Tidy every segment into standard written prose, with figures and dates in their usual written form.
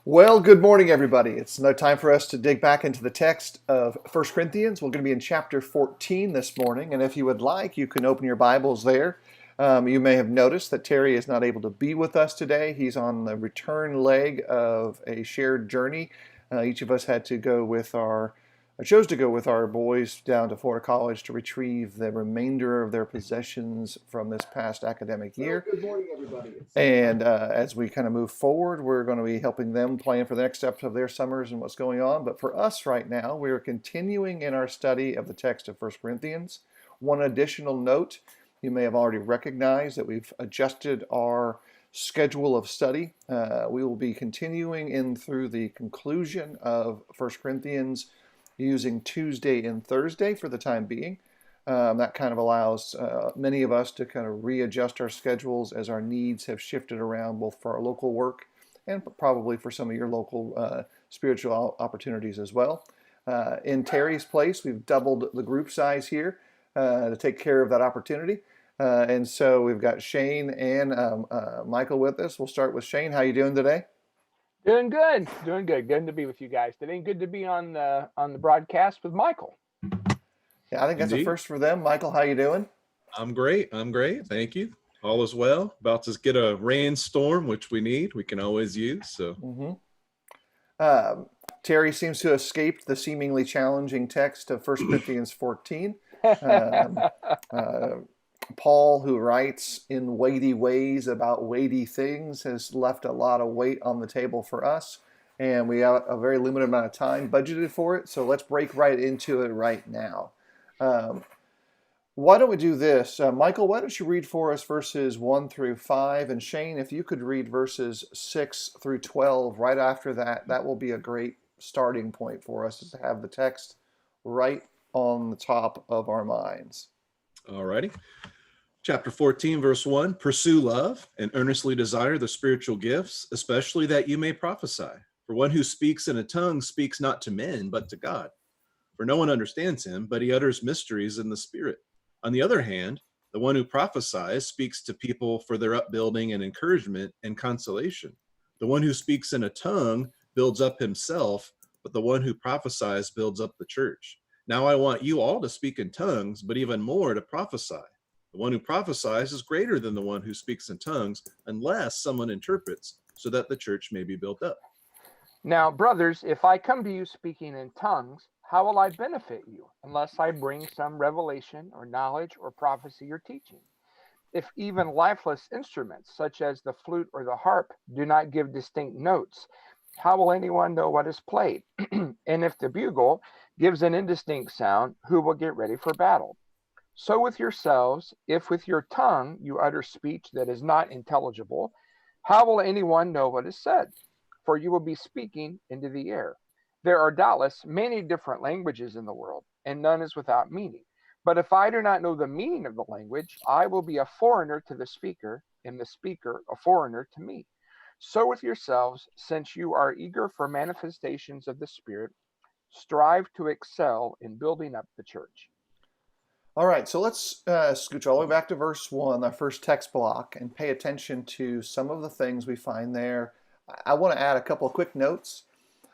Well, good morning, everybody. It's no time for us to dig back into the text of First Corinthians. We're going to be in chapter 14 this morning, and if you would like, you can open your Bibles there. You may have noticed that Terry is not able to be with us today. He's on the return leg of a shared journey. Each of us had to go with our chose to go with our boys down to Florida College to retrieve the remainder of their possessions from this past academic year. Good morning, everybody. And as we kind of move forward, we're going to be helping them plan for the next steps of their summers and what's going on. But for us right now, we are continuing in our study of the text of First Corinthians. One additional note, you may have already recognized that we've adjusted our schedule of study. We will be continuing in through the conclusion of First Corinthians using Tuesday and Thursday for the time being. That kind of allows many of us to kind of readjust our schedules as our needs have shifted around, both for our local work and probably for some of your local spiritual opportunities as well. In Terry's place, we've doubled the group size here to take care of that opportunity. And so we've got Shane and Michael with us. We'll start with Shane. How you doing today? Doing good, doing good. Good to be with you guys today. Good to be on the broadcast with Michael. Yeah, I think that's a Indeed. first for them. Michael, how you doing? I'm great. I'm great. Thank you. All is well. About to get a rainstorm, which we need. We can always use. So Terry seems to have escaped the seemingly challenging text of 1 Corinthians 14. Um, uh, Paul, who writes in weighty ways about weighty things, has left a lot of weight on the table for us. And we have a very limited amount of time budgeted for it. So let's break right into it right now. Um, why don't we do this? Michael, why don't you read for us verses 1 through 5? And Shane, if you could read verses 6 through 12 right after that, that will be a great starting point for us to have the text right on the top of our minds. all righty. Chapter 14, verse 1. Pursue love and earnestly desire the spiritual gifts, especially that you may prophesy. For one who speaks in a tongue speaks not to men, but to God. For no one understands him, but he utters mysteries in the spirit. On the other hand, the one who prophesies speaks to people for their upbuilding and encouragement and consolation. The one who speaks in a tongue builds up himself, but the one who prophesies builds up the church. Now I want you all to speak in tongues, but even more to prophesy. The one who prophesies is greater than the one who speaks in tongues, unless someone interprets, so that the church may be built up. Now, brothers, if I come to you speaking in tongues, how will I benefit you unless I bring some revelation or knowledge or prophecy or teaching? If even lifeless instruments such as the flute or the harp do not give distinct notes, how will anyone know what is played? And if the bugle gives an indistinct sound, who will get ready for battle? So with yourselves, if with your tongue you utter speech that is not intelligible, how will anyone know what is said? For you will be speaking into the air. There are doubtless many different languages in the world, and none is without meaning. But if I do not know the meaning of the language, I will be a foreigner to the speaker, and the speaker a foreigner to me. So with yourselves, since you are eager for manifestations of the Spirit, strive to excel in building up the church. All right, so let's scooch all the way back to verse 1, our first text block, and pay attention to some of the things we find there. I want to add a couple of quick notes.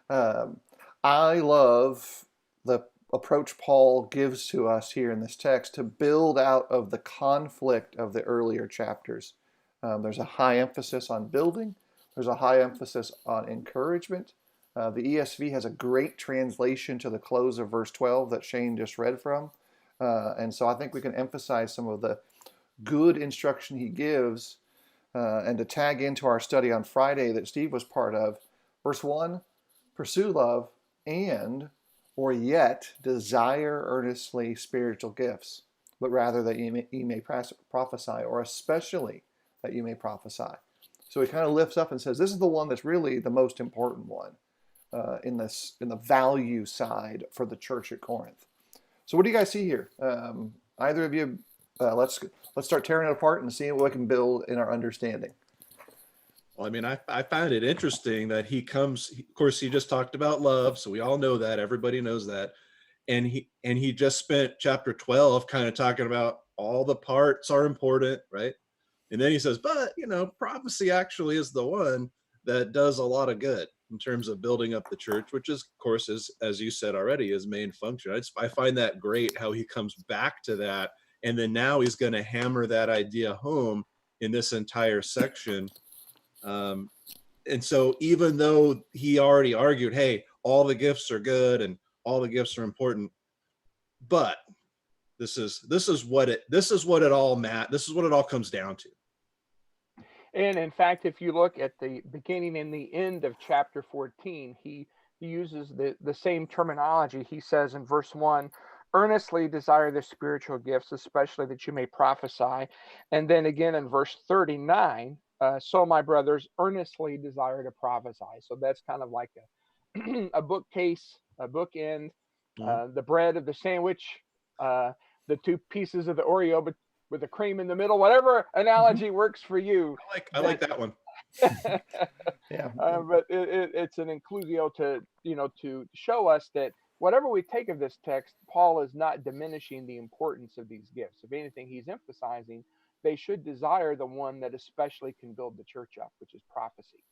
Um, I love the approach Paul gives to us here in this text to build out of the conflict of the earlier chapters. There's a high emphasis on building. There's a high emphasis on encouragement. The ESV has a great translation to the close of verse 12 that Shane just read from. And so I think we can emphasize some of the good instruction he gives and to tag into our study on Friday that Steve was part of. Verse 1, pursue love and or yet desire earnestly spiritual gifts, but rather that you may prophesy, or especially that you may prophesy. So he kind of lifts up and says, this is the one that's really the most important one in the value side for the church at Corinth. So what do you guys see here? Either of you, let's start tearing it apart and seeing what we can build in our understanding. Well, I mean, I find it interesting that he comes, of course, he just talked about love. So we all know that. Everybody knows that. And he just spent chapter 12 kind of talking about all the parts are important, right? And then he says, but, prophecy actually is the one that does a lot of good. in terms of building up the church, which is, of course, is, as you said already, his main function. I find that great how he comes back to that. And then now he's going to hammer that idea home in this entire section. And so even though he already argued, hey, all the gifts are good and all the gifts are important, but this is what it all comes down to. And in fact, if you look at the beginning and the end of chapter 14, he uses the same terminology. He says in verse 1, earnestly desire the spiritual gifts, especially that you may prophesy. And then again in verse 39, so my brothers earnestly desire to prophesy. So that's kind of like a bookcase, a bookend, the bread of the sandwich, the two pieces of the Oreo, but with the cream in the middle, whatever analogy works for you. I like that one. Yeah. But it's an inclusio to show us that whatever we take of this text, Paul is not diminishing the importance of these gifts. If anything, he's emphasizing they should desire the one that especially can build the church up, which is prophecy.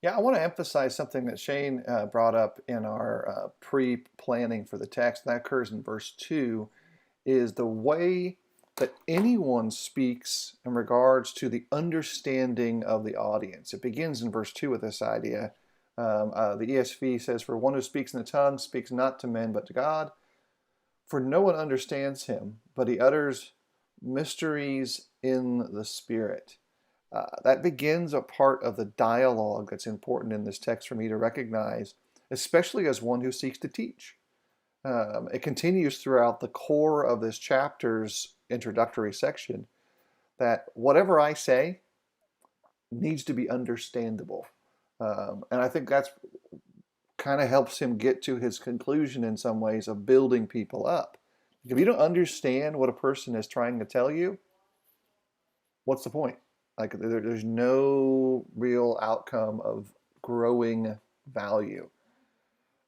Yeah, I want to emphasize something that Shane brought up in our pre-planning for the text. That occurs in verse 2, is the way that anyone speaks in regards to the understanding of the audience. It begins in verse 2 with this idea. The ESV says, for one who speaks in the tongue speaks not to men but to God, for no one understands him, but he utters mysteries in the Spirit. That begins a part of the dialogue that's important in this text for me to recognize, especially as one who seeks to teach. It continues throughout the core of this chapter's introductory section that whatever I say needs to be understandable. And I think that's kind of helps him get to his conclusion in some ways of building people up. If you don't understand what a person is trying to tell you, what's the point? Like there's no real outcome of growing value.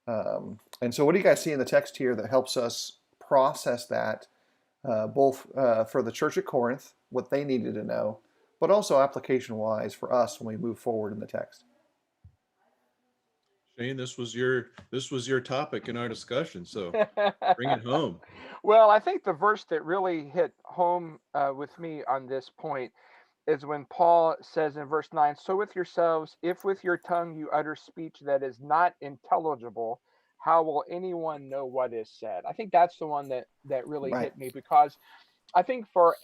And so what do you guys see in the text here that helps us process that, both for the church at Corinth, what they needed to know, but also application-wise for us when we move forward in the text? Shane, this was your topic in our discussion, so bring it home. Well, I think the verse that really hit home with me on this point is when Paul says in verse 9, so with yourselves, if with your tongue you utter speech that is not intelligible, how will anyone know what is said? I think that's the one that really Right. hit me, because I think for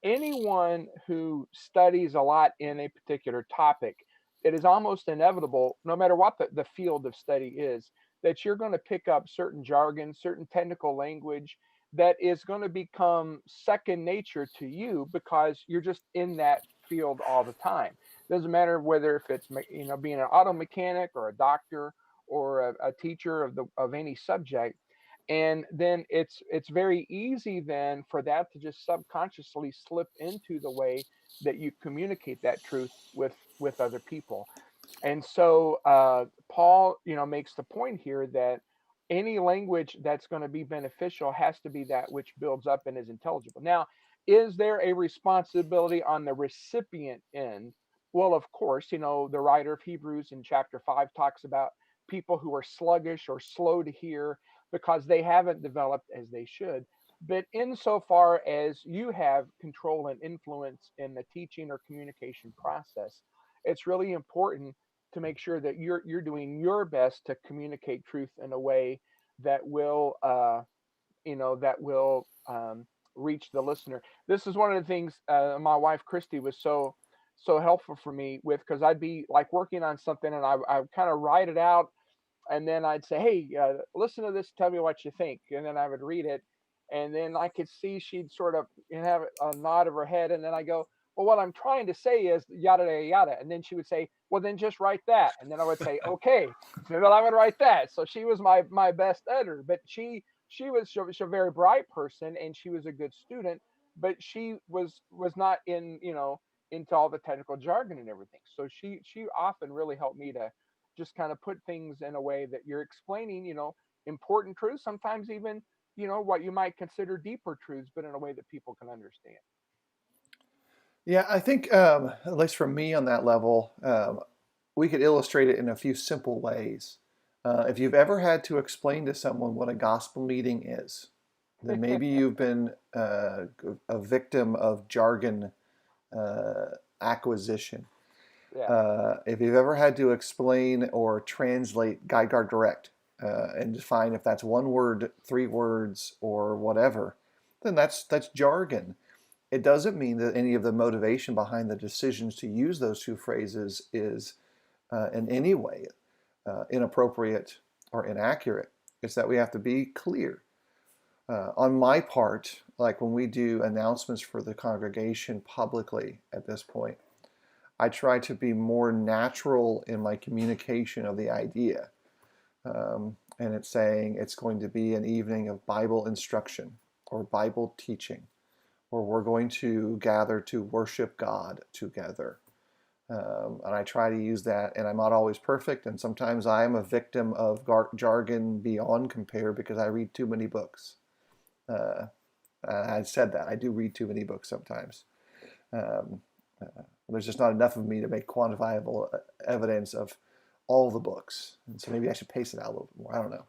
anyone who studies a lot in a particular topic, it is almost inevitable, no matter what the field of study is, that you're going to pick up certain jargon, certain technical language that is going to become second nature to you because you're just in that field all the time. Doesn't matter whether if it's being an auto mechanic or a doctor or a teacher of any subject. And then it's very easy then for that to just subconsciously slip into the way that you communicate that truth with other people. And so Paul makes the point here that any language that's going to be beneficial has to be that which builds up and is intelligible. Now, is there a responsibility on the recipient end? Well, of course, the writer of Hebrews in chapter 5 talks about people who are sluggish or slow to hear because they haven't developed as they should. But insofar as you have control and influence in the teaching or communication process, it's really important to make sure that you're doing your best to communicate truth in a way that will reach the listener. This is one of the things my wife Christy was so helpful for me with, because I'd be like working on something and I kind of write it out, and then I'd say, hey, listen to this, tell me what you think, and then I would read it, and then I could see she'd sort of have a nod of her head, and then I go, well, what I'm trying to say is yada yada yada, and then she would say, well, then just write that, and then I would say, okay, so then I would write that. So she was my best editor, but she was a very bright person, and she was a good student, but she was not into all the technical jargon and everything. So she often really helped me to just kind of put things in a way that you're explaining, important truths, sometimes even, what you might consider deeper truths, but in a way that people can understand. Yeah, I think, at least for me on that level, we could illustrate it in a few simple ways. If you've ever had to explain to someone what a gospel meeting is, then maybe you've been a victim of jargon acquisition. Yeah. If you've ever had to explain or translate guide direct and define if that's one word, three words, or whatever, then that's jargon. It doesn't mean that any of the motivation behind the decisions to use those two phrases is in any way inappropriate or inaccurate. It's that we have to be clear. On my part, like when we do announcements for the congregation publicly at this point, I try to be more natural in my communication of the idea. And it's saying it's going to be an evening of Bible instruction or Bible teaching, or we're going to gather to worship God together. And I try to use that, and I'm not always perfect, and sometimes I am a victim of jargon beyond compare because I read too many books. I said that. I do read too many books sometimes. There's just not enough of me to make quantifiable evidence of all the books. And so maybe I should pace it out a little bit more. I don't know.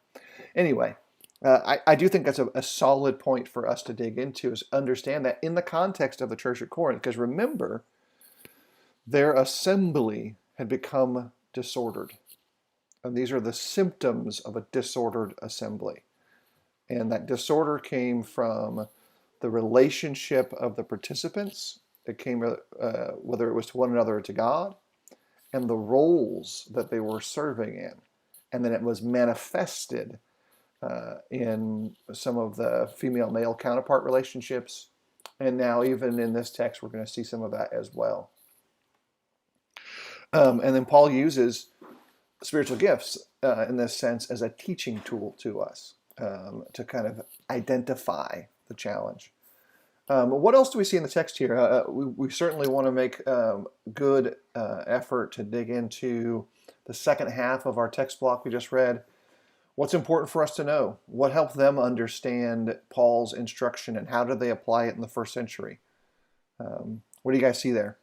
Anyway, I do think that's a solid point for us to dig into, is understand that in the context of the church at Corinth, because remember, their assembly had become disordered. And these are the symptoms of a disordered assembly. And that disorder came from the relationship of the participants. It came whether it was to one another or to God, and the roles that they were serving in. And then it was manifested in some of the female-male counterpart relationships. And now even in this text, we're going to see some of that as well. And then Paul uses spiritual gifts in this sense as a teaching tool to us to kind of identify the challenge. What else do we see in the text here? We certainly want to make good effort to dig into the second half of our text block we just read. What's important for us to know? What helped them understand Paul's instruction, and how did they apply it in the first century? What do you guys see there?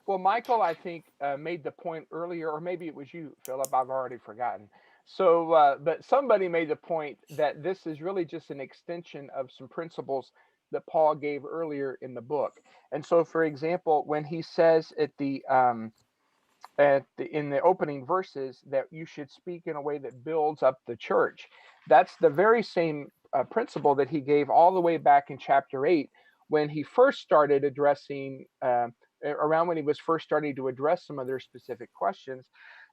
Well, Michael, I think, made the point earlier, or maybe it was you, Philip. I've already forgotten. So, but somebody made the point that this is really just an extension of some principles that Paul gave earlier in the book. And so, for example, when he says in the opening verses that you should speak in a way that builds up the church, that's the very same principle that he gave all the way back in chapter 8 when he first started addressing. Around when he was first starting to address some of their specific questions.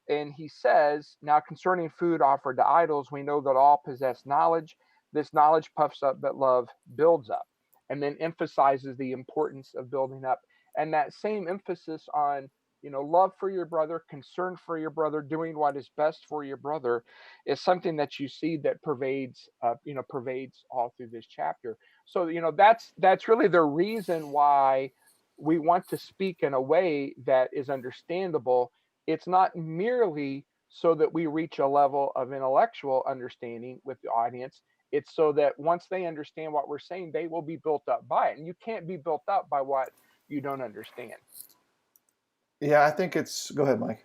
And he says, now concerning food offered to idols, we know that all possess knowledge. This knowledge puffs up, but love builds up. And then emphasizes the importance of building up. And that same emphasis on, love for your brother, concern for your brother, doing what is best for your brother is something that you see that pervades all through this chapter. So, that's really the reason why we want to speak in a way that is understandable. It's not merely so that we reach a level of intellectual understanding with the audience. It's so that once they understand what we're saying, they will be built up by it. And you can't be built up by what you don't understand. Yeah, I think go ahead, Mike.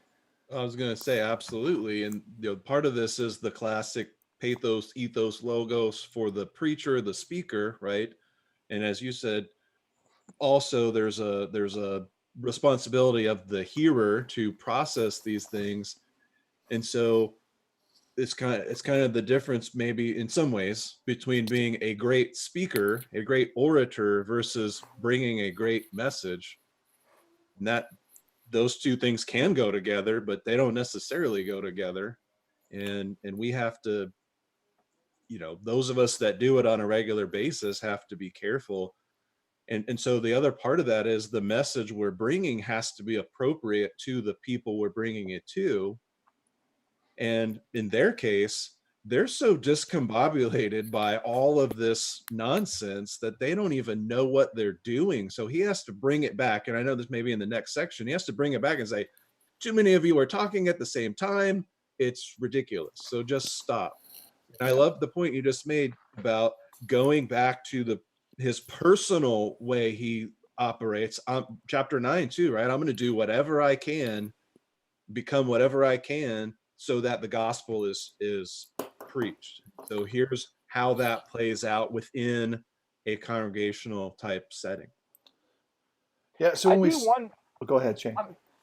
I was going to say absolutely. And part of this is the classic pathos, ethos, logos for the preacher, the speaker, right? And as you said, also there's a responsibility of the hearer to process these things. And so it's kind of the difference, maybe in some ways, between being a great speaker, a great orator, versus bringing a great message. And that those two things can go together, but they don't necessarily go together. And we have to, those of us that do it on a regular basis have to be careful. And so the other part of that is the message we're bringing has to be appropriate to the people we're bringing it to. And in their case, they're so discombobulated by all of this nonsense that they don't even know what they're doing. So he has to bring it back. And I know this may be in the next section. He has to bring it back and say, too many of you are talking at the same time. It's ridiculous. So just stop. And I love the point you just made about going back to his personal way he operates. Chapter 9 too, right? I'm going to do whatever I can become whatever I can so that the gospel is preached. So here's how that plays out within a congregational type setting. Yeah. So I when we, do one. go ahead, Shane.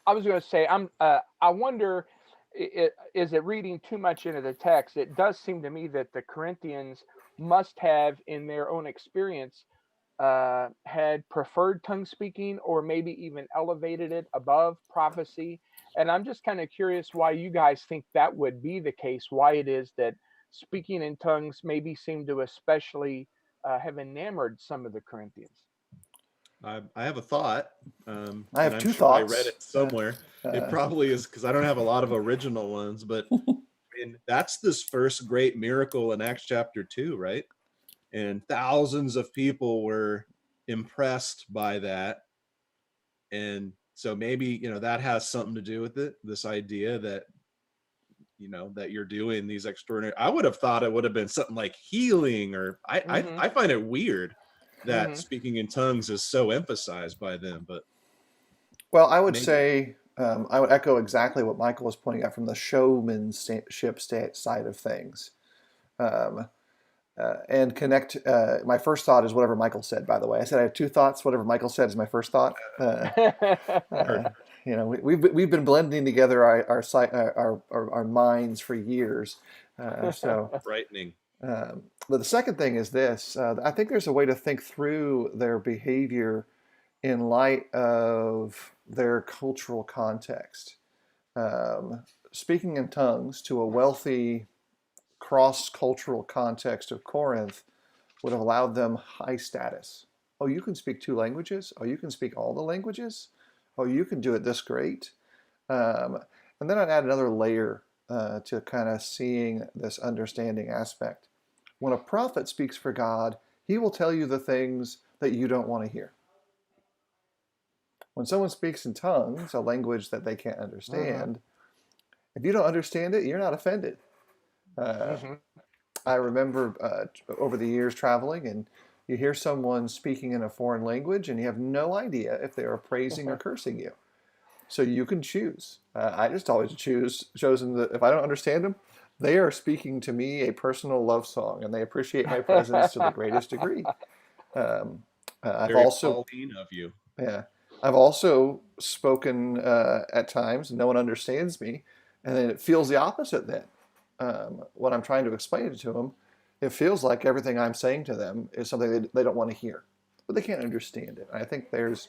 I was going to say, I wonder, is it reading too much into the text? It does seem to me that the Corinthians must have, in their own experience, had preferred tongue speaking, or maybe even elevated it above prophecy. And I'm just kind of curious why you guys think that would be the case. Why it is that speaking in tongues maybe seemed to especially have enamored some of the Corinthians. I have a thought, I have and I'm two sure I read thoughts. it somewhere. It probably is because I don't have a lot of original ones, but and that's this first great miracle in Acts chapter 2, right? And thousands of people were impressed by that. And so maybe, that has something to do with it. This idea that, that you're doing these extraordinary, I would have thought it would have been something like healing, or I find it weird that speaking in tongues is so emphasized by them, but. Well, I would maybe. say, I would echo exactly what Michael was pointing out from the showmanship side of things. And connect. My first thought is whatever Michael said. By the way, I said I have two thoughts. Whatever Michael said is my first thought. We've been blending together our minds for years. So Frightening. but the second thing is this. I think there's a way to think through their behavior in light of their cultural context. Speaking in tongues to a wealthy cross-cultural context of Corinth would have allowed them high status. Oh, you can speak two languages? Oh, you can speak all the languages? Oh, you can do it this great? And then I'd add another layer to kind of seeing this understanding aspect. When a prophet speaks for God, he will tell you the things that you don't want to hear. When someone speaks in tongues, a language that they can't understand, if you don't understand it, you're not offended. I remember over the years traveling, and you hear someone speaking in a foreign language, and you have no idea if they are praising or cursing you. So you can choose. I just always chosen that if I don't understand them, they are speaking to me a personal love song, and they appreciate my presence to the greatest degree. I've Very also, Pauline of you. yeah, I've also spoken at times, and no one understands me, and then it feels the opposite then. When I'm trying to explain it to them, it feels like everything I'm saying to them is something they don't want to hear, but they can't understand it. And I think there's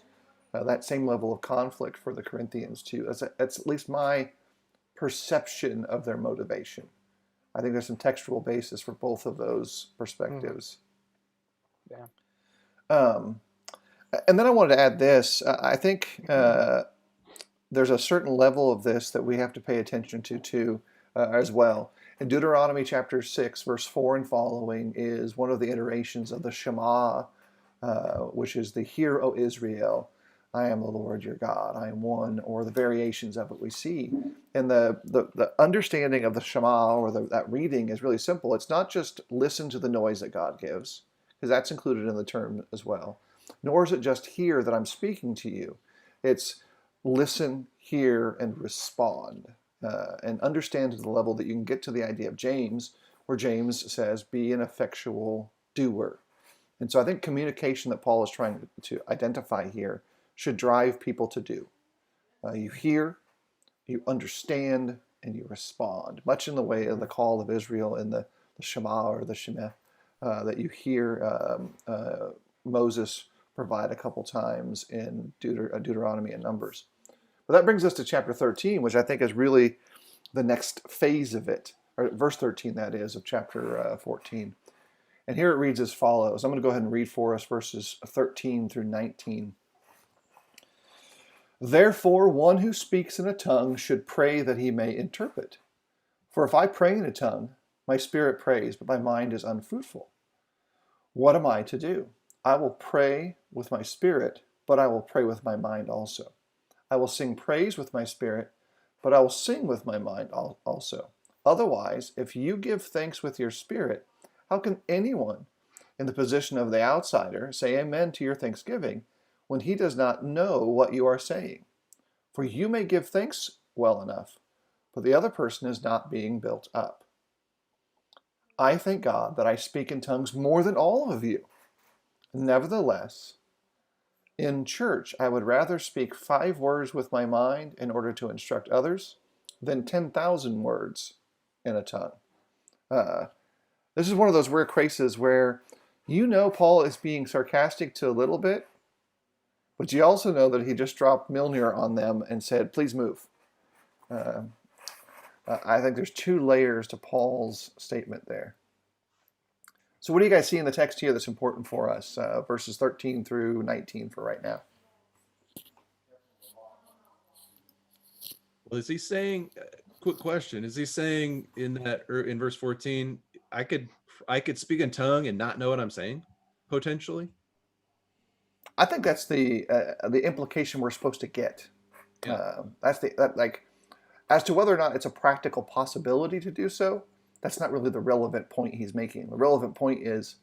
that same level of conflict for the Corinthians too. That's at least my perception of their motivation. I think there's some textual basis for both of those perspectives. Yeah. And then I wanted to add this. I think there's a certain level of this that we have to pay attention to too, as well. In Deuteronomy chapter 6, verse 4 and following is one of the iterations of the Shema, which is the Hear, O Israel, I am the Lord your God, I am one, or the variations of it we see. And the understanding of the Shema, or that reading, is really simple. It's not just listen to the noise that God gives, because that's included in the term as well. Nor is it just hear that I'm speaking to you. It's listen, hear, and respond. And understand to the level that you can get to the idea of James, where James says, be an effectual doer. And so I think communication that Paul is trying to identify here should drive people to do. You hear, you understand, and you respond, much in the way of the call of Israel in the Shema or the Shemeh that you hear Moses provide a couple times in Deuteronomy and Numbers. But that brings us to chapter 13, which I think is really the next phase of it, or verse 13, that is, of chapter 14. And here it reads as follows. I'm going to go ahead and read for us verses 13 through 19. Therefore, one who speaks in a tongue should pray that he may interpret. For if I pray in a tongue, my spirit prays, but my mind is unfruitful. What am I to do? I will pray with my spirit, but I will pray with my mind also. I will sing praise with my spirit, but I will sing with my mind also. Otherwise, if you give thanks with your spirit, how can anyone in the position of the outsider say amen to your thanksgiving when he does not know what you are saying? For you may give thanks well enough, but the other person is not being built up. I thank God that I speak in tongues more than all of you. Nevertheless, in church, I would rather speak 5 words with my mind in order to instruct others than 10,000 words in a tongue. Uh, this is one of those rare cases where Paul is being sarcastic to a little bit, but you also know that he just dropped Milner on them and said, please move. I think there's 2 layers to Paul's statement there. So what do you guys see in the text here that's important for us, verses 13 through 19 for right now? Well, is he saying, quick question, is he saying in verse 14, I could speak in tongue and not know what I'm saying, potentially? I think that's the implication we're supposed to get. Yeah. As to whether or not it's a practical possibility to do so, that's not really the relevant point he's making. The relevant point is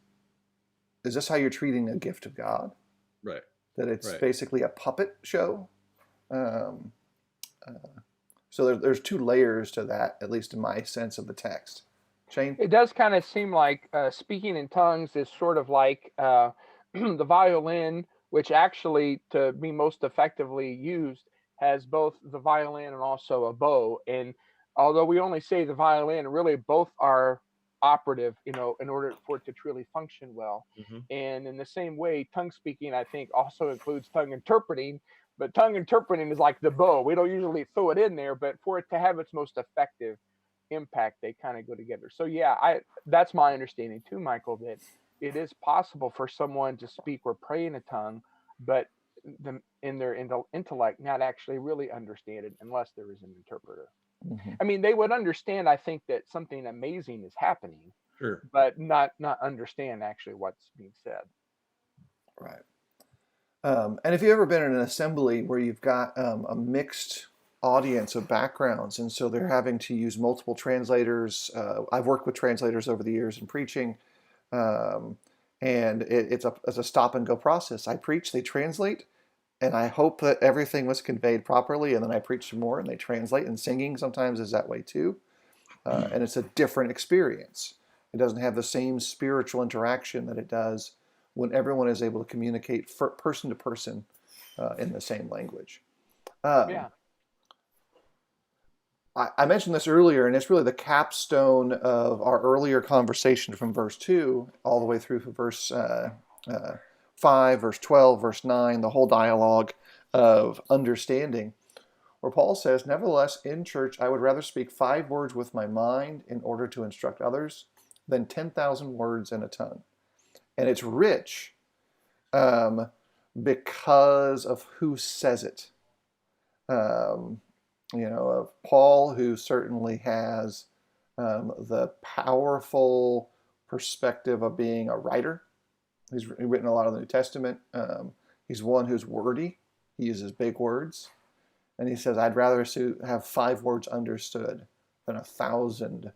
this how you're treating a gift of God? Right. That it's Right. basically a puppet show? So there's 2 layers to that, at least in my sense of the text. Shane? It does kind of seem like speaking in tongues is sort of like the violin, which actually, to be most effectively used, has both the violin and also a bow. And although we only say the violin, really both are operative, in order for it to truly function well. Mm-hmm. And in the same way, tongue speaking, I think, also includes tongue interpreting. But tongue interpreting is like the bow. We don't usually throw it in there, but for it to have its most effective impact, they kind of go together. So yeah, that's my understanding too, Michael, that it is possible for someone to speak or pray in a tongue, but in their intellect not actually really understand it unless there is an interpreter. Mm-hmm. I mean, they would understand, I think, that something amazing is happening, Sure, but not understand actually what's being said. Right. And if you've ever been in an assembly where you've got a mixed audience of backgrounds, and so they're having to use multiple translators. I've worked with translators over the years in preaching, and it's a stop and go process. I preach, they translate, and I hope that everything was conveyed properly, and then I preach some more, and they translate. And singing sometimes is that way too, and it's a different experience. It doesn't have the same spiritual interaction that it does when everyone is able to communicate person to person in the same language. Yeah. I mentioned this earlier, and it's really the capstone of our earlier conversation from verse 2 all the way through to verse 5, verse 12, verse 9, the whole dialogue of understanding, where Paul says, nevertheless, in church, I would rather speak 5 words with my mind in order to instruct others than 10,000 words in a tongue. And it's rich because of who says it. Of Paul, who certainly has the powerful perspective of being a writer. He's written a lot of the New Testament. He's one who's wordy. He uses big words. And he says, I'd rather have 5 words understood than 1,000.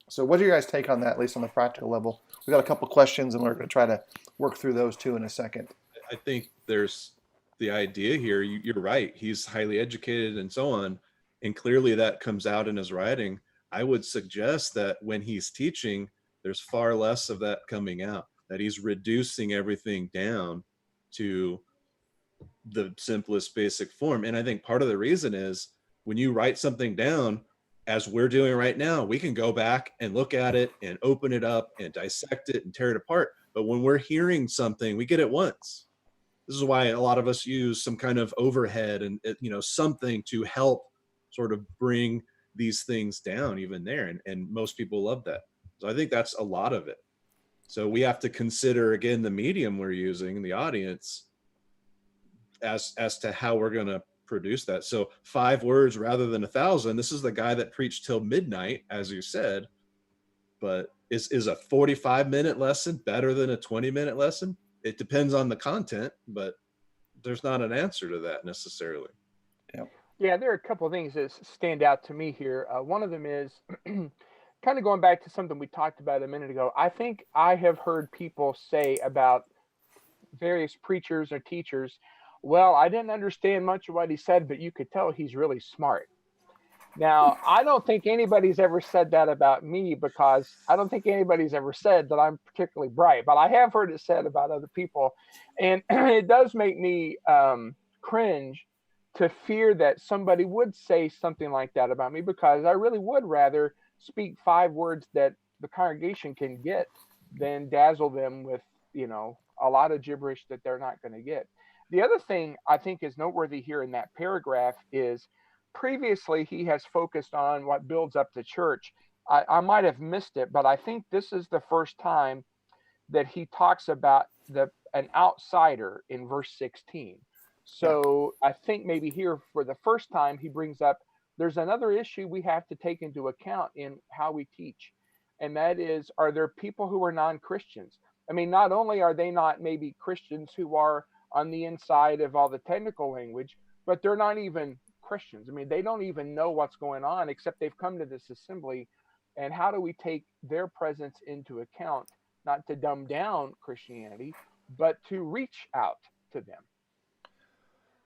So what do you guys take on that, at least on the practical level? We've got a couple questions, and we're going to try to work through those too in a second. I think there's the idea here. You're right. He's highly educated and so on. And clearly that comes out in his writing. I would suggest that when he's teaching, there's far less of that coming out, that he's reducing everything down to the simplest basic form. And I think part of the reason is when you write something down, as we're doing right now, we can go back and look at it and open it up and dissect it and tear it apart. But when we're hearing something, we get it once. This is why a lot of us use some kind of overhead and something to help sort of bring these things down even there. And most people love that. So I think that's a lot of it. So we have to consider, again, the medium we're using, the audience, as to how we're going to produce that. So 5 words rather than 1,000. This is the guy that preached till midnight, as you said. But is a 45-minute lesson better than a 20-minute lesson? It depends on the content, but there's not an answer to that necessarily. Yeah, there are a couple of things that stand out to me here. One of them is kind of going back to something we talked about a minute ago. I think I have heard people say about various preachers or teachers, Well, I didn't understand much of what he said, but you could tell he's really smart. Now, I don't think anybody's ever said that about me, because I don't think anybody's ever said that I'm particularly bright, but I have heard it said about other people. And it does make me cringe to fear that somebody would say something like that about me, because I really would rather speak 5 words that the congregation can get than dazzle them with, a lot of gibberish that they're not going to get. The other thing I think is noteworthy here in that paragraph is, previously he has focused on what builds up the church. I might have missed it, but I think this is the first time that he talks about an outsider in verse 16. Yeah. So I think maybe here for the first time he brings up there's another issue we have to take into account in how we teach. And that is, are there people who are non-Christians? I mean, not only are they not maybe Christians who are on the inside of all the technical language, but they're not even Christians. I mean, they don't even know what's going on, except they've come to this assembly. And how do we take their presence into account, not to dumb down Christianity, but to reach out to them?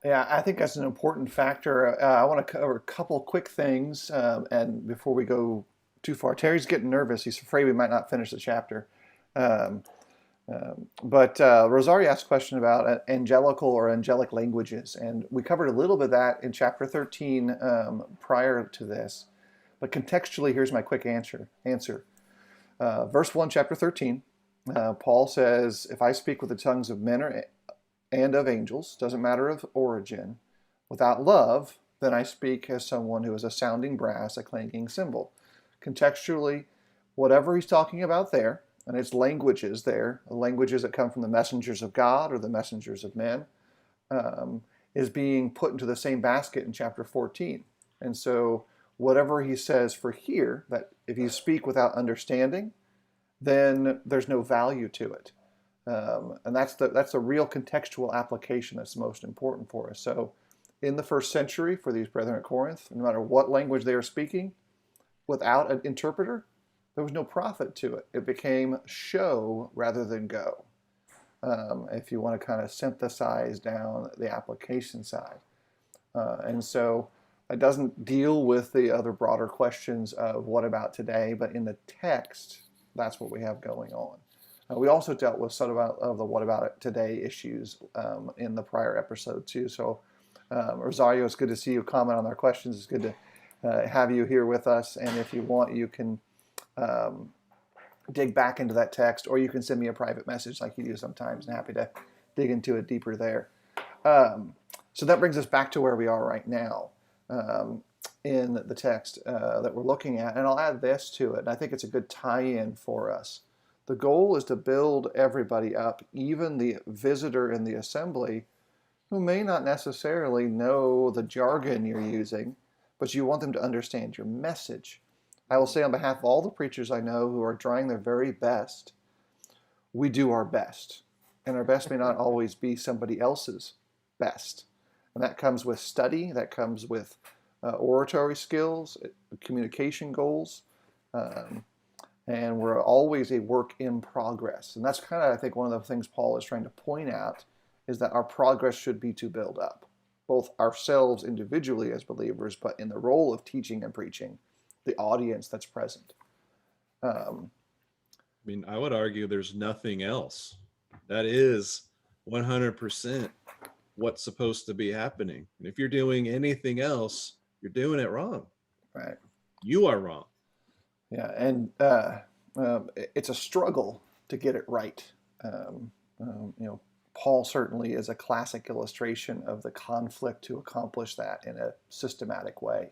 Yeah, I think that's an important factor. I want to cover a couple quick things, and before we go too far, Terry's getting nervous. He's afraid we might not finish the chapter. Um, but Rosario asked a question about angelical or angelic languages, and we covered a little bit of that in chapter 13 prior to this. But contextually, here's my quick answer. Verse 1, chapter 13, Paul says, if I speak with the tongues of men and of angels, doesn't matter of origin, without love, then I speak as someone who is a sounding brass, a clanging cymbal. Contextually, whatever he's talking about there, and it's languages there, languages that come from the messengers of God or the messengers of men, is being put into the same basket in chapter 14. And so whatever he says for here, that if you speak without understanding, then there's no value to it. And that's the real contextual application that's most important for us. So in the first century, for these brethren at Corinth, no matter what language they are speaking, without an interpreter, there was no profit to it. It became show rather than go, if you want to kind of synthesize down the application side. And so it doesn't deal with the other broader questions of what about today, but in the text, that's what we have going on. We also dealt with some of the what about it today issues in the prior episode too. So Rosario, it's good to see you comment on our questions. It's good to have you here with us. And if you want, you can dig back into that text, or you can send me a private message like you do sometimes, and happy to dig into it deeper there. So that brings us back to where we are right now in the text that we're looking at. And I'll add this to it. And I think it's a good tie-in for us. The goal is to build everybody up, even the visitor in the assembly who may not necessarily know the jargon you're using, but you want them to understand your message. I will say on behalf of all the preachers I know who are trying their very best, we do our best. And our best may not always be somebody else's best. And that comes with study, that comes with oratory skills, communication goals, and we're always a work in progress. And that's kind of, I think, one of the things Paul is trying to point out, is that our progress should be to build up, both ourselves individually as believers, but in the role of teaching and preaching, the audience that's present. I mean, I would argue there's nothing else. That is 100% what's supposed to be happening. And if you're doing anything else, you're doing it wrong. Right. You are wrong. Yeah, and it's a struggle to get it right. Paul certainly is a classic illustration of the conflict to accomplish that in a systematic way.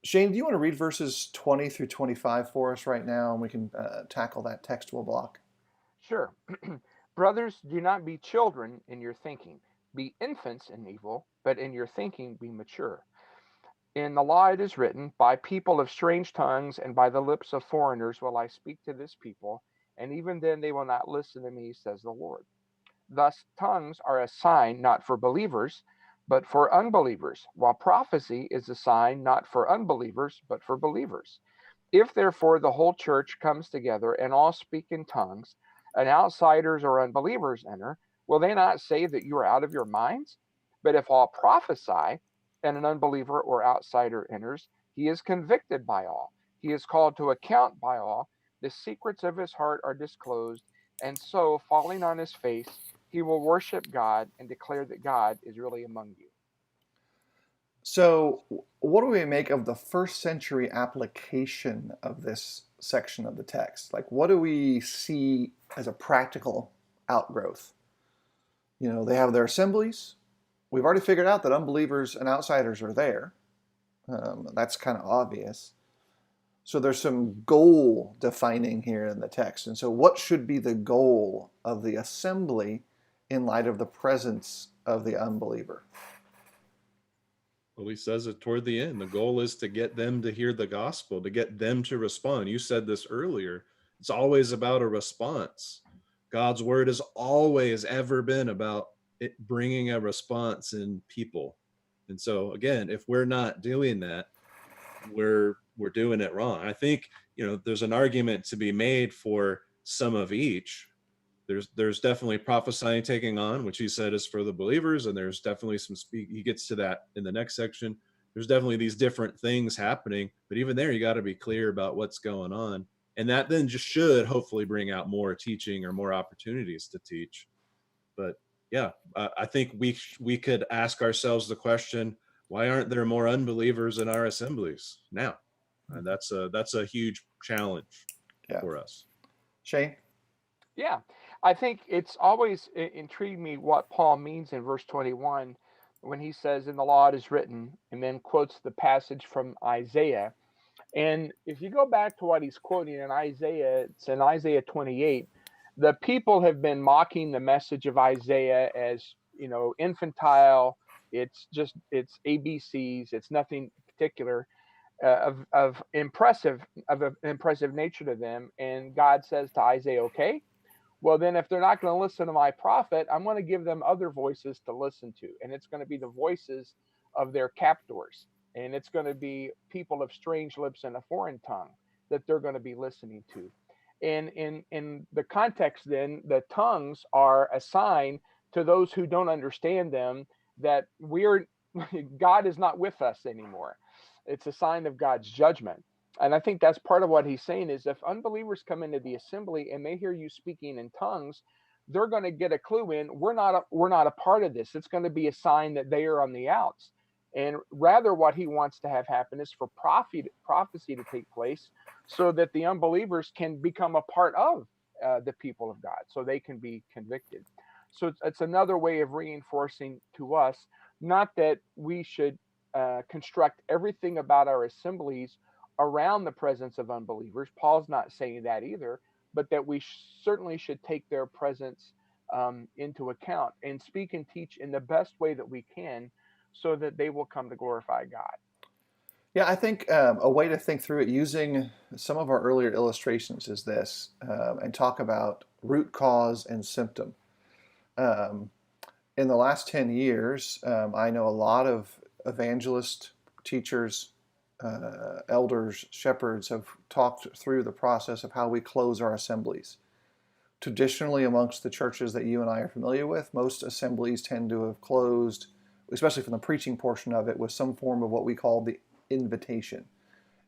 Shane, do you want to read verses 20 through 25 for us right now, and we can tackle that textual block? Sure. Brothers, do not be children in your thinking. Be infants in evil, but in your thinking be mature. In the law it is written, by people of strange tongues and by the lips of foreigners will I speak to this people, and even then they will not listen to me, says the Lord. Thus tongues are a sign not for believers, but for unbelievers, while prophecy is a sign not for unbelievers, but for believers. If therefore the whole church comes together and all speak in tongues, and outsiders or unbelievers enter, Will they not say that you are out of your minds? But if all prophesy, and an unbeliever or outsider enters, he is convicted by all. He is called to account by all. The secrets of his heart are disclosed, and so, falling on his face, he will worship God and declare that God is really among you. So, what do we make of the first century application of this section of the text? Like, what do we see as a practical outgrowth? You know, they have their assemblies. We've already figured out that unbelievers and outsiders are there. That's kind of obvious. So there's some goal defining here in the text. And so what should be the goal of the assembly in light of the presence of the unbeliever? Well, he says it toward the end. The goal is to get them to hear the gospel, to get them to respond. You said this earlier. It's always about a response. God's word has always ever been about it bringing a response in people. And so again, if we're not doing that, we're doing it wrong. I think, there's an argument to be made for some of each. There's definitely prophesying taking on, which he said is for the believers, and there's definitely he gets to that in the next section. There's definitely these different things happening, but even there, you got to be clear about what's going on. And that then just should hopefully bring out more teaching or more opportunities to teach. But yeah, I think we could ask ourselves the question, why aren't there more unbelievers in our assemblies now? And that's a huge challenge for us. Shane? Yeah, I think it's always intrigued me what Paul means in verse 21 when he says, "In the law it is written," and then quotes the passage from Isaiah. And if you go back to what he's quoting in Isaiah, it's in Isaiah 28. The people have been mocking the message of Isaiah as, infantile. It's ABCs. It's nothing particular of impressive nature to them. And God says to Isaiah, "Okay, well, then if they're not going to listen to my prophet, I'm going to give them other voices to listen to. And it's going to be the voices of their captors. And it's going to be people of strange lips and a foreign tongue that they're going to be listening to." And in the context, then, the tongues are a sign to those who don't understand them that God is not with us anymore. It's a sign of God's judgment. And I think that's part of what he's saying is if unbelievers come into the assembly and they hear you speaking in tongues, they're going to get a clue in we're not a part of this. It's going to be a sign that they are on the outs. And rather, what he wants to have happen is for prophecy to take place so that the unbelievers can become a part of the people of God, so they can be convicted. So it's another way of reinforcing to us, not that we should construct everything about our assemblies around the presence of unbelievers. Paul's not saying that either, but that we certainly should take their presence into account and speak and teach in the best way that we can so that they will come to glorify God. Yeah, I think a way to think through it using some of our earlier illustrations is this, and talk about root cause and symptom. In the last 10 years, I know a lot of evangelist teachers, elders, shepherds have talked through the process of how we close our assemblies. Traditionally, amongst the churches that you and I are familiar with, most assemblies tend to have closed, especially from the preaching portion of it, with some form of what we call the invitation.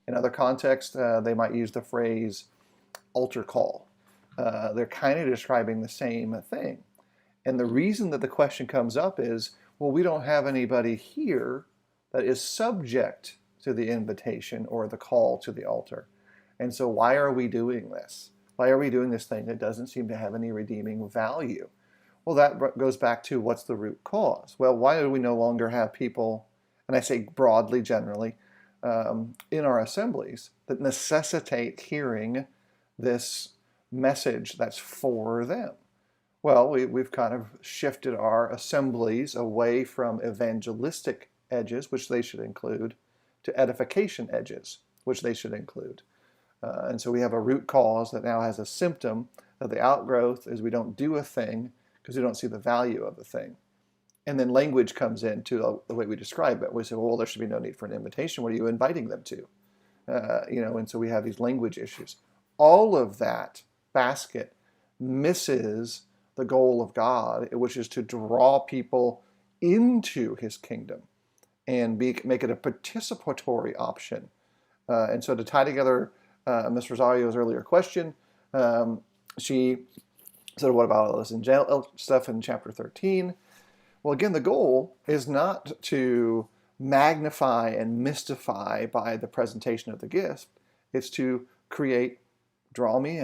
In other contexts, they might use the phrase altar call. They're kind of describing the same thing. And the reason that the question comes up is, well, we don't have anybody here that is subject to the invitation or the call to the altar. And so why are we doing this? Why are we doing this thing that doesn't seem to have any redeeming value? Well, that goes back to what's the root cause? Well, why do we no longer have people, and I say broadly, generally, in our assemblies that necessitate hearing this message that's for them? Well, we've kind of shifted our assemblies away from evangelistic edges, which they should include, to edification edges, which they should include. And so we have a root cause that now has a symptom of the outgrowth is we don't do a thing because we don't see the value of the thing. And then language comes into the way we describe it. We say, well, there should be no need for an invitation. What are you inviting them to? And so we have these language issues. All of that basket misses the goal of God, which is to draw people into his kingdom and make it a participatory option. And so to tie together Ms. Rosario's earlier question, she said, what about all this stuff in chapter 13? Well, again, the goal is not to magnify and mystify by the presentation of the gift. It's to draw me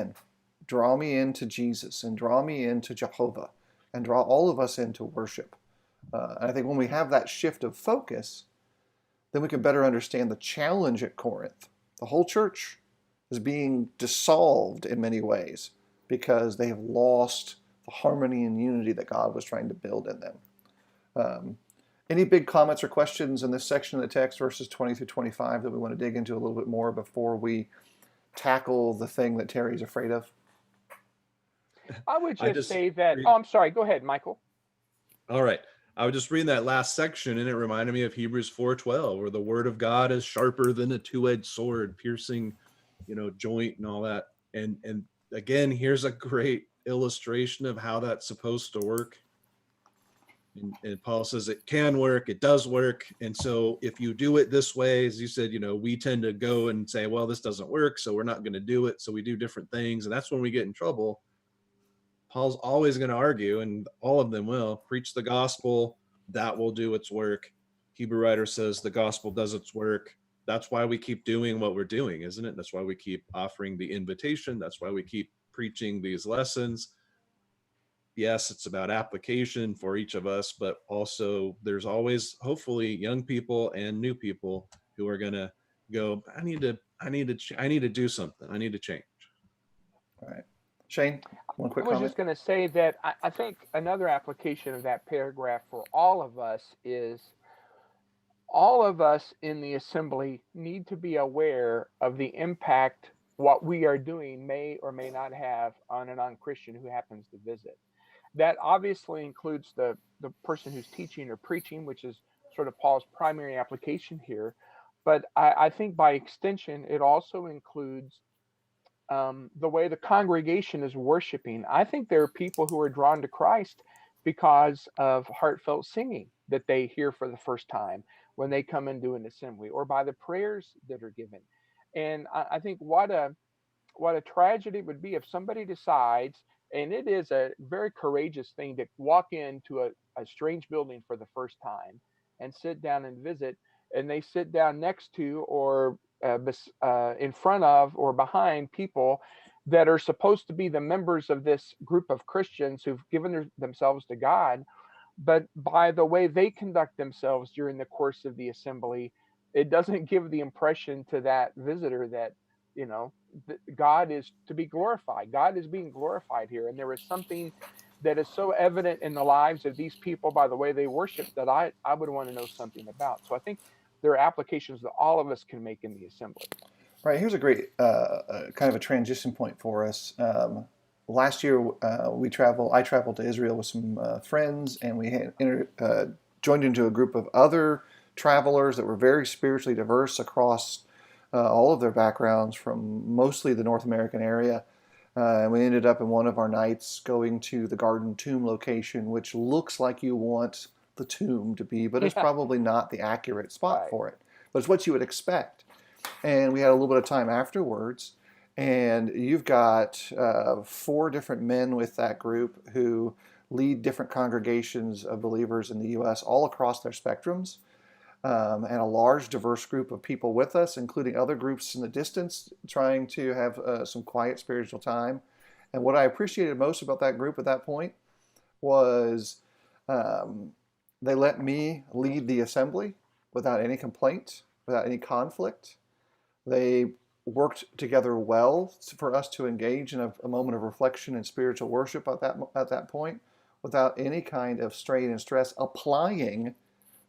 into Jesus, and draw me into Jehovah, and draw all of us into worship. And I think when we have that shift of focus, then we can better understand the challenge at Corinth. The whole church is being dissolved in many ways because they have lost the harmony and unity that God was trying to build in them. Any big comments or questions in this section of the text, verses 20 through 25, that we want to dig into a little bit more before we tackle the thing that Terry's afraid of? I would just say that, oh, I'm sorry, go ahead, Michael. All right. I was just reading that last section, and it reminded me of Hebrews 4:12, where the word of God is sharper than a two-edged sword, piercing, joint and all that. And again, here's a great illustration of how that's supposed to work. And Paul says it can work, it does work. And so if you do it this way, as you said, we tend to go and say, well, this doesn't work, so we're not going to do it. So we do different things. And that's when we get in trouble. Paul's always going to argue, and all of them will, preach the gospel. That will do its work. Hebrew writer says the gospel does its work. That's why we keep doing what we're doing, isn't it? That's why we keep offering the invitation. That's why we keep preaching these lessons. Yes, it's about application for each of us, but also there's always, hopefully, young people and new people who are going to go, I need to do something. I need to change. All right. Shane, one quick comment? I was just going to say that I think another application of that paragraph for all of us is all of us in the assembly need to be aware of the impact what we are doing may or may not have on a non-Christian who happens to visit. That obviously includes the person who's teaching or preaching, which is sort of Paul's primary application here. But I think by extension, it also includes the way the congregation is worshiping. I think there are people who are drawn to Christ because of heartfelt singing that they hear for the first time when they come into an assembly, or by the prayers that are given. And I think what a tragedy it would be if somebody decides, and it is a very courageous thing to walk into a strange building for the first time and sit down and visit, and they sit down next to or in front of or behind people that are supposed to be the members of this group of Christians who've given themselves to God. But by the way they conduct themselves during the course of the assembly, it doesn't give the impression to that visitor that, God is to be glorified. God is being glorified here. And there is something that is so evident in the lives of these people by the way they worship that I would want to know something about. So I think there are applications that all of us can make in the assembly. Right. Here's a great kind of a transition point for us. Last year, I traveled to Israel with some friends, and we joined into a group of other travelers that were very spiritually diverse across all of their backgrounds from mostly the North American area. And we ended up in one of our nights going to the Garden Tomb location, which looks like you want the tomb to be, but it's probably not the accurate spot for it. But it's what you would expect. And we had a little bit of time afterwards, and you've got 4 different men with that group who lead different congregations of believers in the U.S. all across their spectrums. And a large, diverse group of people with us, including other groups in the distance, trying to have some quiet spiritual time. And what I appreciated most about that group at that point was they let me lead the assembly without any complaint, without any conflict. They worked together well for us to engage in a moment of reflection and spiritual worship at that point, without any kind of strain and stress, applying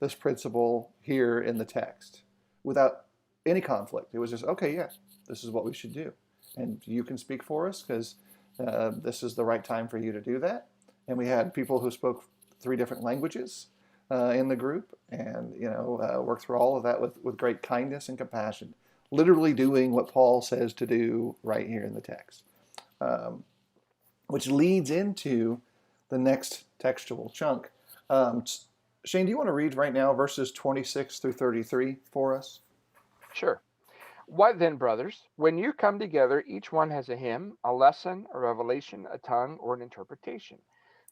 this principle here in the text without any conflict. It was just, okay, yes, this is what we should do. And you can speak for us because this is the right time for you to do that. And we had people who spoke 3 different languages in the group, and worked through all of that with great kindness and compassion, literally doing what Paul says to do right here in the text. Which leads into the next textual chunk. Um, Shane, do you want to read right now verses 26 through 33 for us? Sure. What then, brothers? When you come together, each one has a hymn, a lesson, a revelation, a tongue, or an interpretation.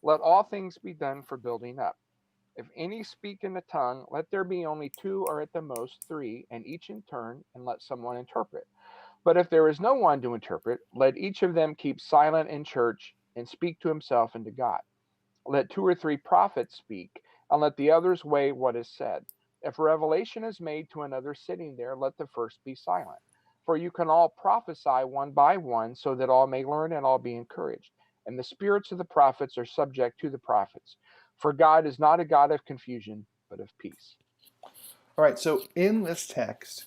Let all things be done for building up. If any speak in a tongue, let there be only two or at the most three, and each in turn, and let someone interpret. But if there is no one to interpret, let each of them keep silent in church and speak to himself and to God. Let two or three prophets speak, and let the others weigh what is said. If a revelation is made to another sitting there, let the first be silent. For you can all prophesy one by one, so that all may learn and all be encouraged. And the spirits of the prophets are subject to the prophets. For God is not a God of confusion, but of peace. All right, so in this text,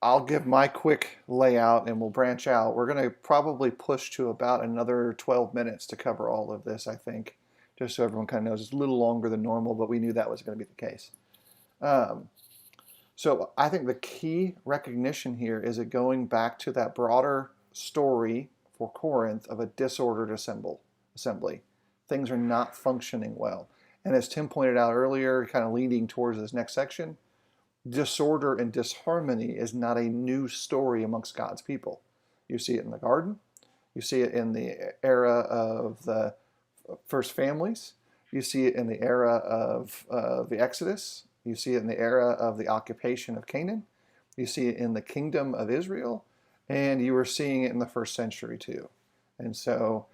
I'll give my quick layout and we'll branch out. We're going to probably push to about another 12 minutes to cover all of this, I think, just so everyone kind of knows. It's a little longer than normal, but we knew that was going to be the case. So I think the key recognition here is it going back to that broader story for Corinth of a disordered assembly. Things are not functioning well. And as Tim pointed out earlier, kind of leading towards this next section, disorder and disharmony is not a new story amongst God's people. You see it in the garden. You see it in the era of the first families. You see it in the era of the Exodus. You see it in the era of the occupation of Canaan. You see it in the kingdom of Israel. And you were seeing it in the first century too. And so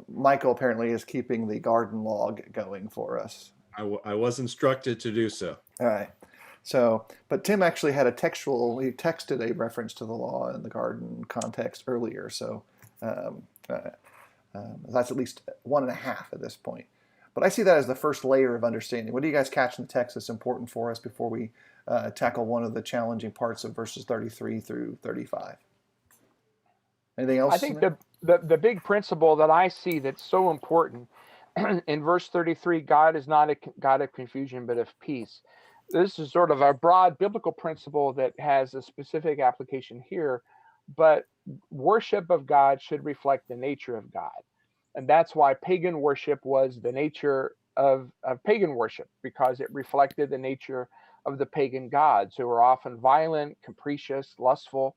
Michael apparently is keeping the garden log going for us. I was instructed to do so. All right. So, but Tim actually had he texted a reference to the law in the garden context earlier. So that's at least 1.5 at this point. But I see that as the first layer of understanding. What do you guys catch in the text that's important for us before we tackle one of the challenging parts of verses 33 through 35? Anything else? I think the big principle that I see that's so important in verse 33, God is not a God of confusion, but of peace. This is sort of a broad biblical principle that has a specific application here, but worship of God should reflect the nature of God. And that's why pagan worship was the nature of pagan worship, because it reflected the nature of the pagan gods, who were often violent, capricious, lustful,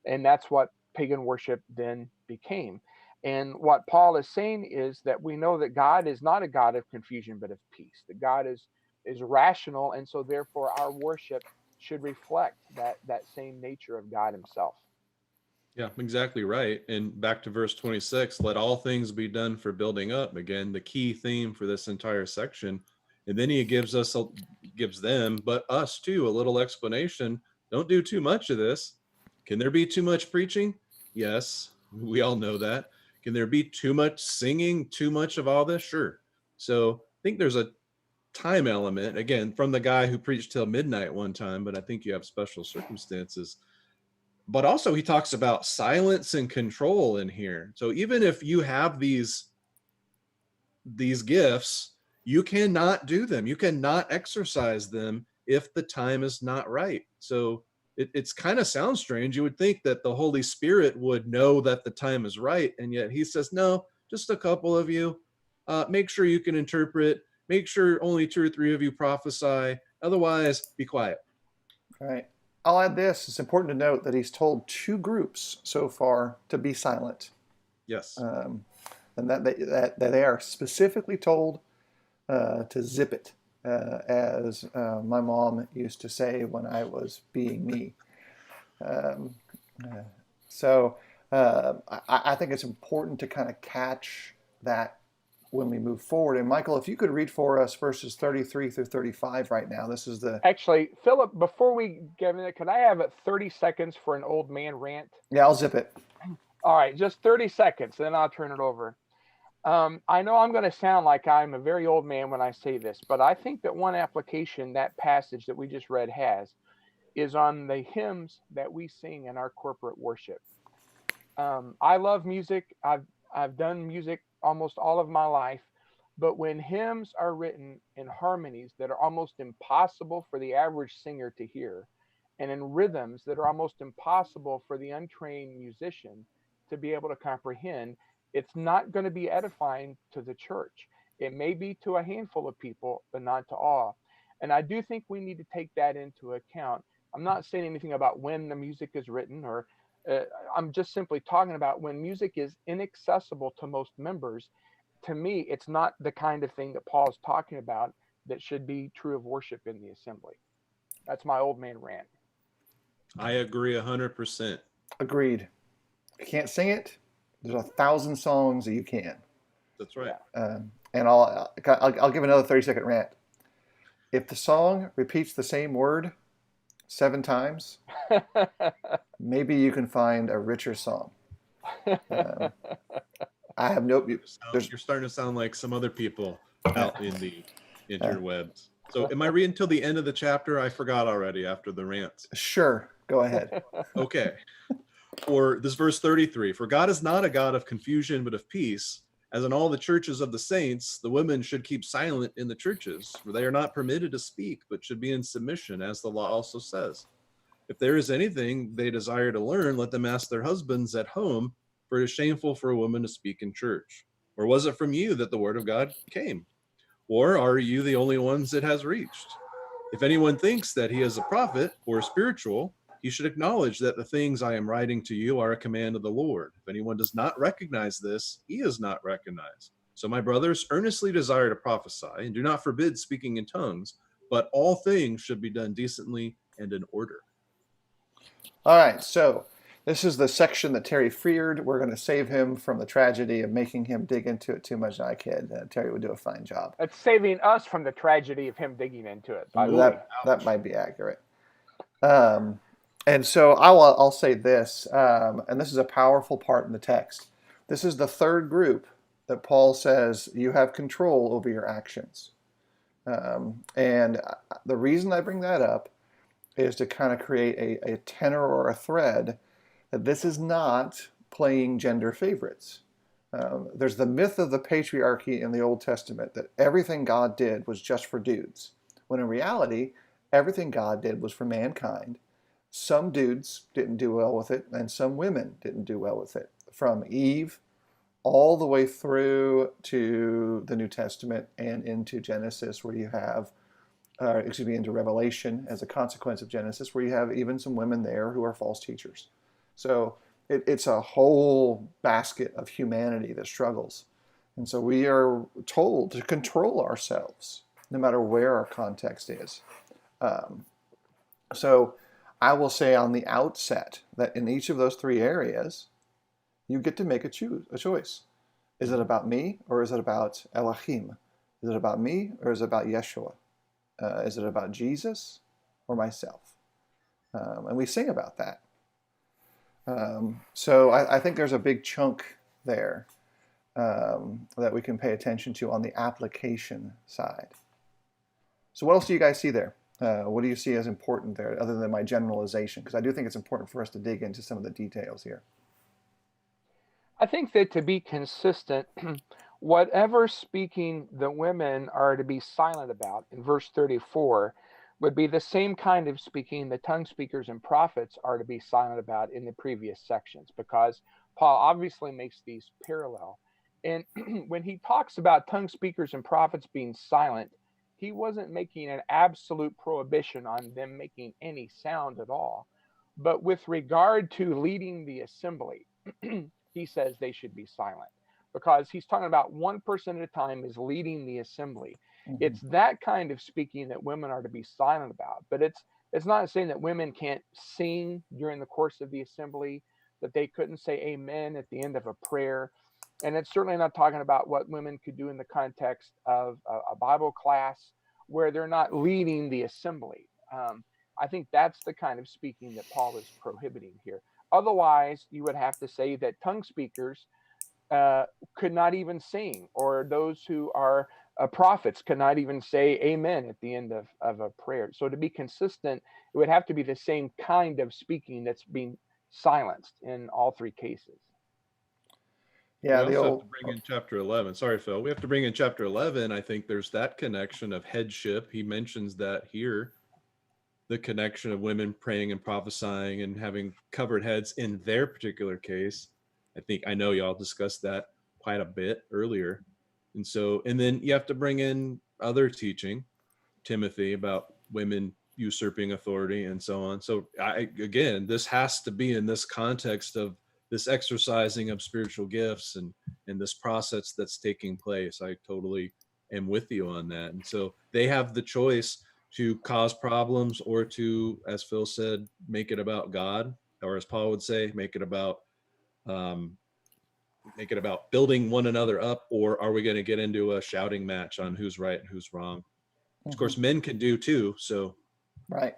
and that's what pagan worship then became. And what Paul is saying is that we know that God is not a God of confusion, but of peace. That God is rational, and so therefore our worship should reflect that same nature of God himself. Yeah, exactly right. And back to verse 26, let all things be done for building up. Again, the key theme for this entire section. And then he gives them, but us too, a little explanation. Don't do too much of this. Can there be too much preaching? Yes, we all know that. Can there be too much singing, too much of all this? Sure. So I think there's a time element, again, from the guy who preached till midnight one time, but I think you have special circumstances. But also he talks about silence and control in here. So even if you have these gifts, you cannot do them. You cannot exercise them if the time is not right. So it's kind of sounds strange. You would think that the Holy Spirit would know that the time is right. And yet he says, no, just a couple of you. Make sure you can interpret. Make sure only 2 or 3 of you prophesy. Otherwise, be quiet. All right. I'll add this. It's important to note that he's told 2 groups so far to be silent. Yes. And that they are specifically told to zip it, as my mom used to say when I was being me. So I think it's important to kind of catch that when we move forward. And Michael, if you could read for us verses 33 through 35 right now. This is the... Actually, Philip, before we get into it, could I have 30 seconds for an old man rant? Yeah, I'll zip it. All right, just 30 seconds, then I'll turn it over. I know I'm going to sound like I'm a very old man when I say this, but I think that one application that passage that we just read has is on the hymns that we sing in our corporate worship. I love music. I've done music almost all of my life, but when hymns are written in harmonies that are almost impossible for the average singer to hear, and in rhythms that are almost impossible for the untrained musician to be able to comprehend, it's not going to be edifying to the church. It may be to a handful of people, but not to all. And I do think we need to take that into account. I'm not saying anything about when the music is written, or uh, I'm just simply talking about when music is inaccessible to most members. To me, it's not the kind of thing that Paul is talking about that should be true of worship in the assembly. That's my old man rant. I agree 100%. Agreed. If you can't sing it, there's 1,000 songs that you can. That's right. And I'll give another 30-second rant. If the song repeats the same word 7 times, maybe you can find a richer song. I have no. You're starting to sound like some other people out in the interwebs. So am I reading till the end of the chapter? I forgot already after the rants. Sure, go ahead. Okay. Or this verse 33, for God is not a God of confusion, but of peace. As in all the churches of the saints, the women should keep silent in the churches, for they are not permitted to speak, but should be in submission, as the law also says. If there is anything they desire to learn, let them ask their husbands at home, for it is shameful for a woman to speak in church. Or was it from you that the word of God came? Or are you the only ones it has reached? If anyone thinks that he is a prophet or spiritual, he should acknowledge that the things I am writing to you are a command of the Lord. If anyone does not recognize this, he is not recognized. So my brothers, earnestly desire to prophesy, and do not forbid speaking in tongues, but all things should be done decently and in order. All right, so this is the section that Terry feared. We're going to save him from the tragedy of making him dig into it too much. I kid. Terry would do a fine job. It's saving us from the tragedy of him digging into it. By the way. That might be accurate. And so I'll say this, and this is a powerful part in the text. This is the third group that Paul says you have control over your actions. And the reason I bring that up is to kind of create a tenor or a thread that this is not playing gender favorites. There's the myth of the patriarchy in the Old Testament that everything God did was just for dudes, when in reality, everything God did was for mankind. Some dudes didn't do well with it, and some women didn't do well with it. From Eve all the way through to the New Testament and into Genesis, where you have, into Revelation as a consequence of Genesis, where you have even some women there who are false teachers. So it's a whole basket of humanity that struggles. And so we are told to control ourselves, no matter where our context is. So I will say on the outset that in each of those 3 areas, you get to make a choice. Is it about me, or is it about Elohim? Is it about me, or is it about Yeshua? Is it about Jesus or myself? And we sing about that. So I think there's a big chunk there that we can pay attention to on the application side. So what else do you guys see there? What do you see as important there, other than my generalization? Because I do think it's important for us to dig into some of the details here. I think that to be consistent, whatever speaking the women are to be silent about in verse 34 would be the same kind of speaking the tongue speakers and prophets are to be silent about in the previous sections, because Paul obviously makes these parallel. And when he talks about tongue speakers and prophets being silent, he wasn't making an absolute prohibition on them making any sound at all. But with regard to leading the assembly, he says they should be silent, because he's talking about one person at a time is leading the assembly. Mm-hmm. It's that kind of speaking that women are to be silent about. But it's not saying that women can't sing during the course of the assembly, that they couldn't say amen at the end of a prayer. And it's certainly not talking about what women could do in the context of a Bible class where they're not leading the assembly. I think that's the kind of speaking that Paul is prohibiting here. Otherwise, you would have to say that tongue speakers could not even sing, or those who are prophets could not even say amen at the end of a prayer. So to be consistent, it would have to be the same kind of speaking that's being silenced in all 3 cases. Yeah, we also have to bring in chapter 11. Sorry, Phil. We have to bring in chapter 11. I think there's that connection of headship. He mentions that here, the connection of women praying and prophesying and having covered heads in their particular case. I know y'all discussed that quite a bit earlier. And so, and then you have to bring in other teaching, Timothy, about women usurping authority and so on. So again, this has to be in this context of this exercising of spiritual gifts and this process that's taking place. I totally am with you on that. And so they have the choice to cause problems or to, as Phil said, make it about God, or as Paul would say, make it about building one another up, or are we going to get into a shouting match on who's right and who's wrong? Which of course men can do too. So Right.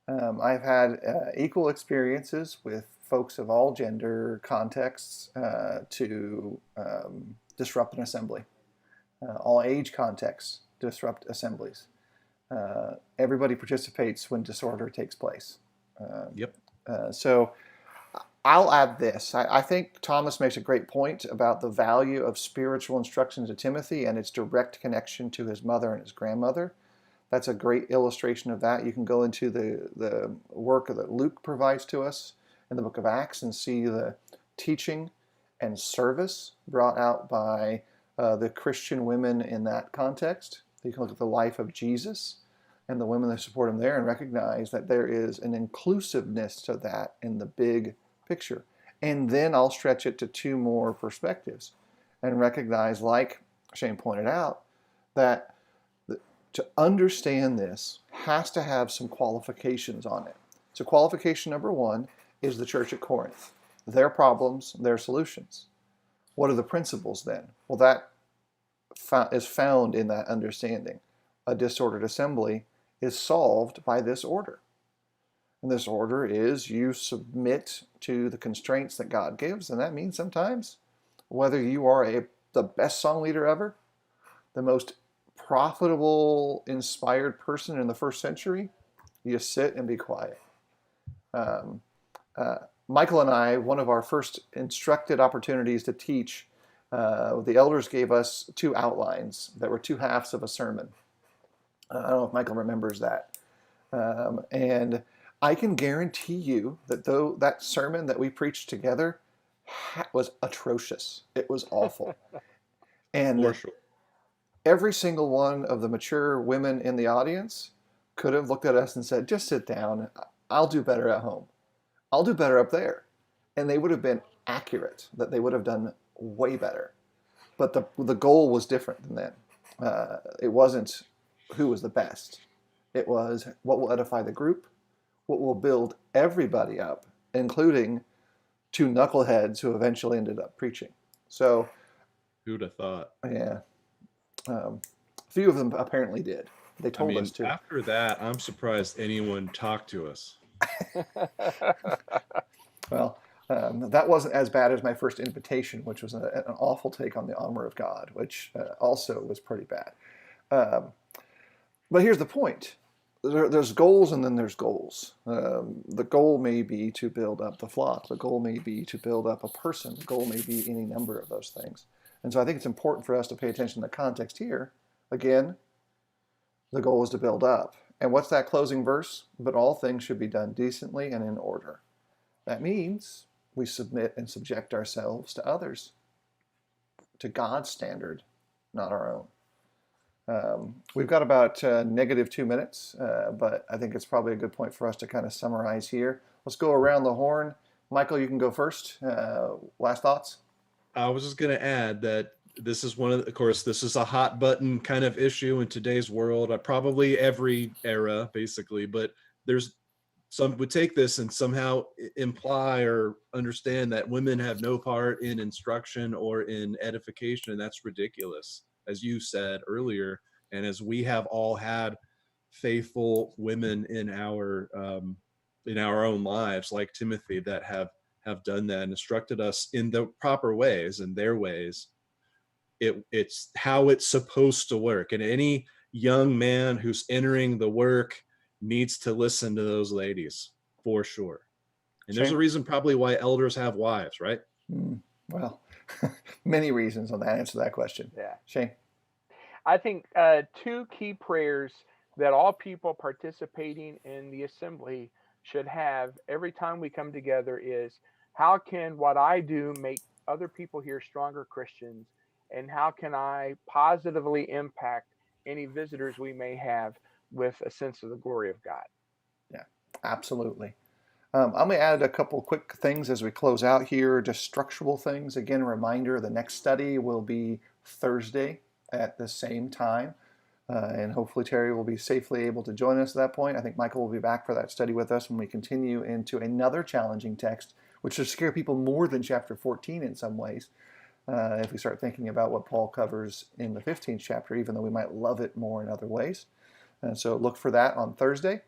I've had equal experiences with folks of all gender contexts to disrupt an assembly. All age contexts disrupt assemblies. Everybody participates when disorder takes place. Yep. So I'll add this. I think Thomas makes a great point about the value of spiritual instruction to Timothy and its direct connection to his mother and his grandmother. That's a great illustration of that. You can go into the work that Luke provides to us in the book of Acts and see the teaching and service brought out by the Christian women in that context. You can look at the life of Jesus and the women that support him there and recognize that there is an inclusiveness to that in the big picture. And then I'll stretch it to two more perspectives and recognize, like Shane pointed out, that to understand this has to have some qualifications on it. So qualification number one is the church at Corinth. Their problems, their solutions. What are the principles then? Well, that is found in that understanding. A disordered assembly is solved by this order. And this order is you submit to the constraints that God gives, and that means sometimes whether you are the best song leader ever, the most profitable, inspired person in the first century, you sit and be quiet. Michael and I, one of our first instructed opportunities to teach, the elders gave us two outlines that were two halves of a sermon. I don't know if Michael remembers that. And I can guarantee you that though that sermon that we preached together was atrocious. It was awful. And for sure. every single one of the mature women in the audience could have looked at us and said, just sit down. I'll do better at home. I'll do better up there. And they would have been accurate, that they would have done way better. But the goal was different than then. It wasn't who was the best. It was what will edify the group, what will build everybody up, including two knuckleheads who eventually ended up preaching. So, who'd have thought? Yeah. A few of them apparently did. They told us to. After that, I'm surprised anyone talked to us. Well, that wasn't as bad as my first invitation, which was an awful take on the armor of God, which also was pretty bad. But here's the point. There's goals and then there's goals. The goal may be to build up the flock. The goal may be to build up a person. The goal may be any number of those things. And so I think it's important for us to pay attention to the context here. Again, the goal is to build up. And what's that closing verse? But all things should be done decently and in order. That means we submit and subject ourselves to others, to God's standard, not our own. We've got about -2 minutes, but I think it's probably a good point for us to kind of summarize here. Let's go around the horn. Michael, you can go first. Last thoughts? I was just going to add that this is of course, this is a hot button kind of issue in today's world, probably every era, basically, but there's some would take this and somehow imply or understand that women have no part in instruction or in edification, and that's ridiculous, as you said earlier, and as we have all had faithful women in our own lives, like Timothy, that have done that and instructed us in the proper ways and their ways. It's how it's supposed to work, and any young man who's entering the work needs to listen to those ladies for sure. And Shane? There's a reason probably why elders have wives, right? Well, many reasons on that answer to that question. Yeah. Shane? I think two key prayers that all people participating in the assembly should have every time we come together is, how can what I do make other people here stronger Christians? And how can I positively impact any visitors we may have with a sense of the glory of God? Yeah, absolutely. I'm going to add a couple quick things as we close out here, just structural things. Again, a reminder, the next study will be Thursday at the same time. And hopefully Terry will be safely able to join us at that point. I think Michael will be back for that study with us when we continue into another challenging text, which will scare people more than chapter 14 in some ways. If we start thinking about what Paul covers in the 15th chapter, even though we might love it more in other ways. And so look for that on Thursday.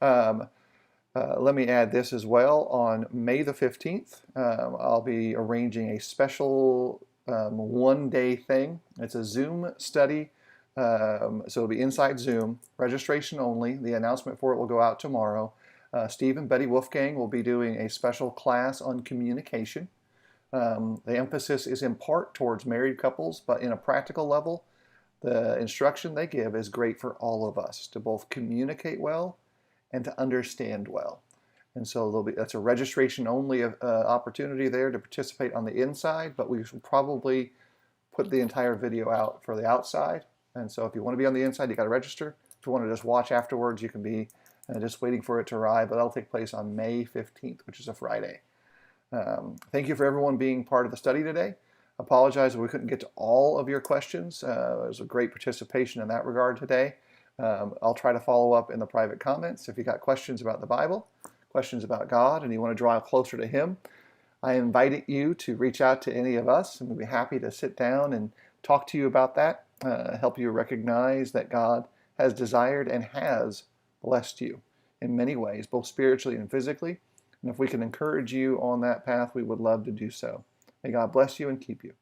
Let me add this as well. On May the 15th, I'll be arranging a special one-day thing. It's a Zoom study. So it'll be inside Zoom, registration only. The announcement for it will go out tomorrow. Steve and Betty Wolfgang will be doing a special class on communication. The emphasis is in part towards married couples, but in a practical level, the instruction they give is great for all of us to both communicate well and to understand well. And so that's a registration only opportunity there to participate on the inside, but we should probably put the entire video out for the outside. And so if you want to be on the inside, you got to register. If you want to just watch afterwards, you can be just waiting for it to arrive, but that'll take place on May 15th, which is a Friday. Thank you for everyone being part of the study today. Apologize if we couldn't get to all of your questions. There was a great participation in that regard today. I'll try to follow up in the private comments. If you got questions about the Bible, questions about God, and you want to draw closer to Him, I invite you to reach out to any of us, and we'll be happy to sit down and talk to you about that, help you recognize that God has desired and has blessed you in many ways, both spiritually and physically. And if we can encourage you on that path, we would love to do so. May God bless you and keep you.